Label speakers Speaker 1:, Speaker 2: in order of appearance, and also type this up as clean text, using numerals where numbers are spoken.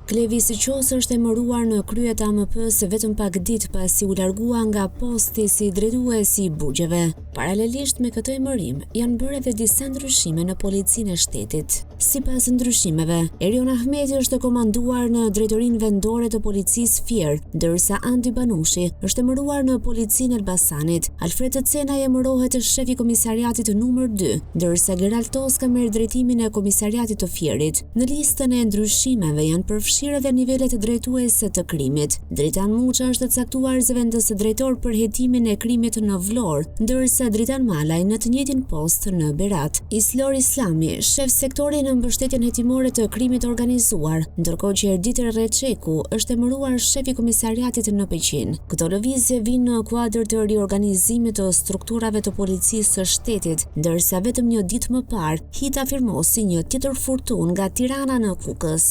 Speaker 1: Klevi Siqos është emëruar në krye të AMP-s vetëm pak ditë pasi u largua nga posti si drejtues i burgjeve. Paralelisht me këtë emërim, janë bërë edhe disa ndryshime në policinë e shtetit. Sipas ndryshimeve, Erion Ahmeti është komanduar në drejtorinë vendore të policisë Fier, ndërsa Andi Banushi është emëruar në policinë Elbasanit. Alfred Cena emërohet shef i komisariatit numër 2, ndërsa Gerald Toska merr drejtimin e komisariatit të Fierit. Në listën e ndryshimeve janë përfshirë edhe nivelet drejtuese të krimit. Dritan Muça është caktuar zëvendës drejtor për hetimin e krimit në Vlorë, ndërsa Dritan Malaj në të njëjtin post në Berat. Islor Islami, shef sektori në mbështetjen hetimore të krimit organizuar, ndërkohë që Erditër Reçeku është emëruar shef i komisariatit në Peqin. Këto lëvizje vinë në kuadër të riorganizimit të strukturave të policisë së shtetit, ndërsa vetëm një ditë më parë Hita firmosi një tjetër furtunë nga Tirana në Kukës.